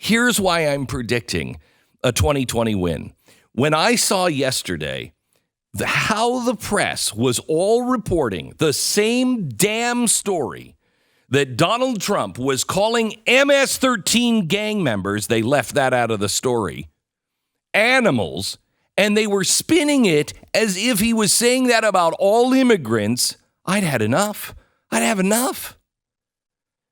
Here's why I'm predicting a 2020 win. When I saw yesterday how the press was all reporting the same damn story that Donald Trump was calling MS-13 gang members, they left that out of the story, animals, and they were spinning it as if he was saying that about all immigrants, I'd had enough. I'd have enough.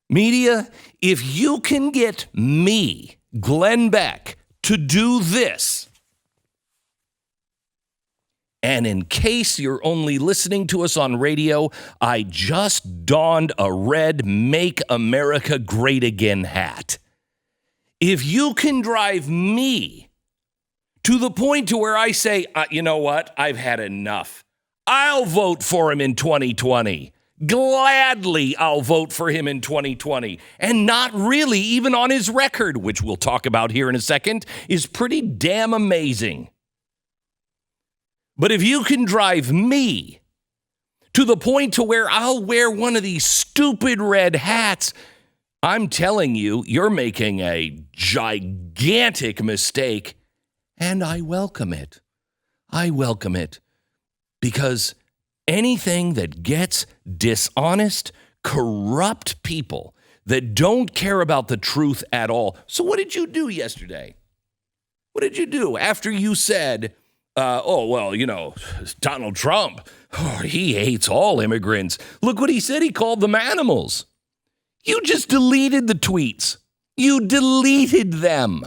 Media, if you can get me, Glenn Beck, to do this, and in case you're only listening to us on radio, I just donned a red Make America Great Again hat. If you can drive me to the point to where I say, you know what, I've had enough. I'll vote for him in 2020. Gladly, I'll vote for him in 2020. And not really even on his record, which we'll talk about here in a second, is pretty damn amazing. But if you can drive me to the point to where I'll wear one of these stupid red hats, I'm telling you, you're making a gigantic mistake. And I welcome it. I welcome it because anything that gets dishonest, corrupt people that don't care about the truth at all. So what did you do yesterday? What did you do after you said, Donald Trump, he hates all immigrants. Look what he said. He called them animals. You just deleted the tweets. You deleted them.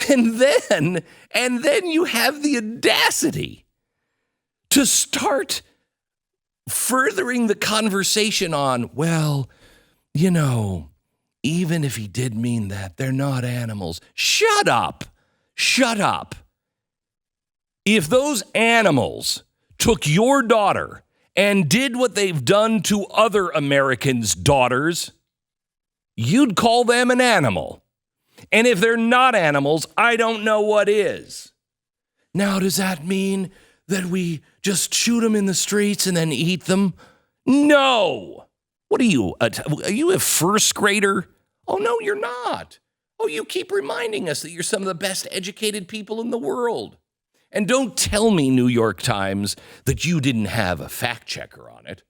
And then you have the audacity to start furthering the conversation on, well, even if he did mean that, they're not animals. Shut up. Shut up. If those animals took your daughter and did what they've done to other Americans' daughters, you'd call them an animal. And if they're not animals, I don't know what is. Now, does that mean that we just shoot them in the streets and then eat them? No. What are you a first grader? Oh, no, you're not. Oh, you keep reminding us that you're some of the best educated people in the world. And don't tell me, New York Times, that you didn't have a fact checker on it.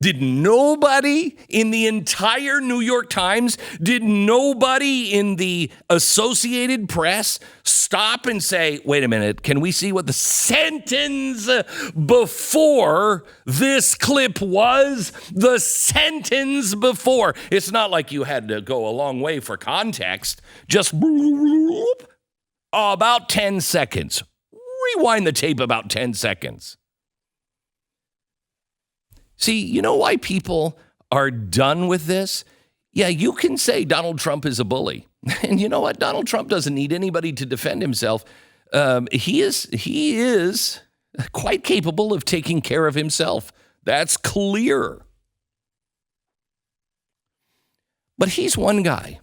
Did nobody in the entire New York Times, did nobody in the Associated Press stop and say, wait a minute, can we see what the sentence before this clip was? The sentence before. It's not like you had to go a long way for context. Just about 10 seconds. Rewind the tape about 10 seconds. See, you know why people are done with this? Yeah, you can say Donald Trump is a bully. And you know what? Donald Trump doesn't need anybody to defend himself. He is quite capable of taking care of himself. That's clear. But he's one guy.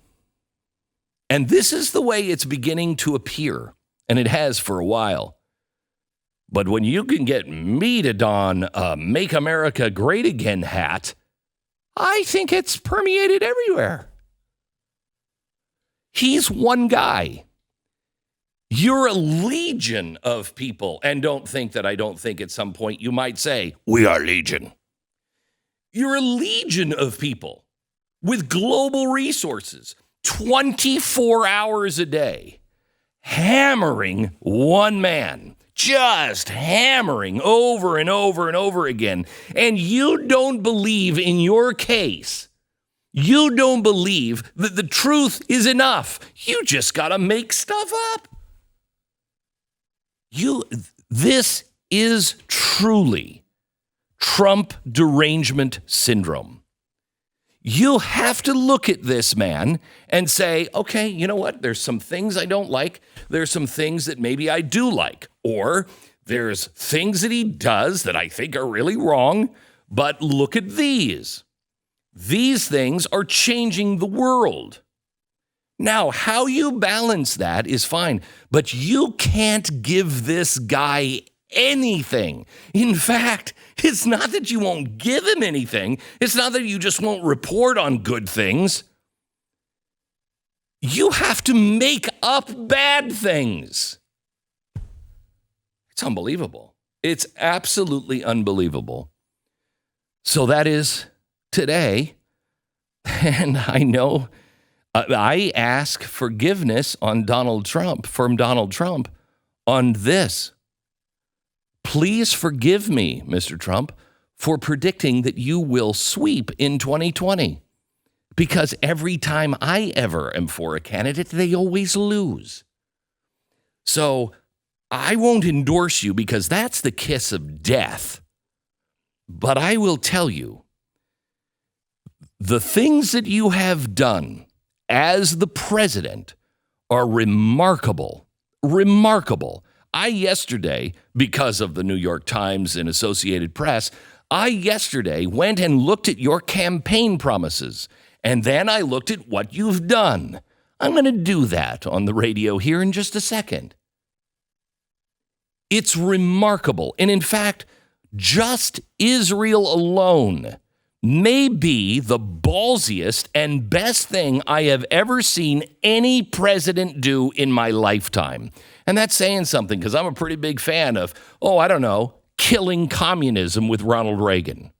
And this is the way it's beginning to appear. And it has for a while. But when you can get me to don a Make America Great Again hat, I think it's permeated everywhere. He's one guy. You're a legion of people. And don't think that I don't think at some point you might say, we are legion. You're a legion of people with global resources, 24 hours a day, hammering one man. Just hammering over and over and over again. And you don't believe in your case. You don't believe that the truth is enough. You just got to make stuff up. This is truly Trump derangement syndrome. You have to look at this man and say, okay, you know what? There's some things I don't like. There's some things that maybe I do like. Or there's things that he does that I think are really wrong. But look at these. These things are changing the world. Now, how you balance that is fine. But you can't give this guy anything. In fact, it's not that you won't give him anything. It's not that you just won't report on good things. You have to make up bad things. It's unbelievable. It's absolutely unbelievable. So that is today. And I know I ask forgiveness from Donald Trump on this. Please forgive me, Mr. Trump, for predicting that you will sweep in 2020. Because every time I ever am for a candidate, they always lose. So I won't endorse you because that's the kiss of death. But I will tell you, the things that you have done as the president are remarkable. Remarkable. I yesterday, because of the New York Times and Associated Press, I yesterday went and looked at your campaign promises. And then I looked at what you've done. I'm going to do that on the radio here in just a second. It's remarkable. And in fact, just Israel alone may be the ballsiest and best thing I have ever seen any president do in my lifetime. And that's saying something because I'm a pretty big fan of, killing communism with Ronald Reagan.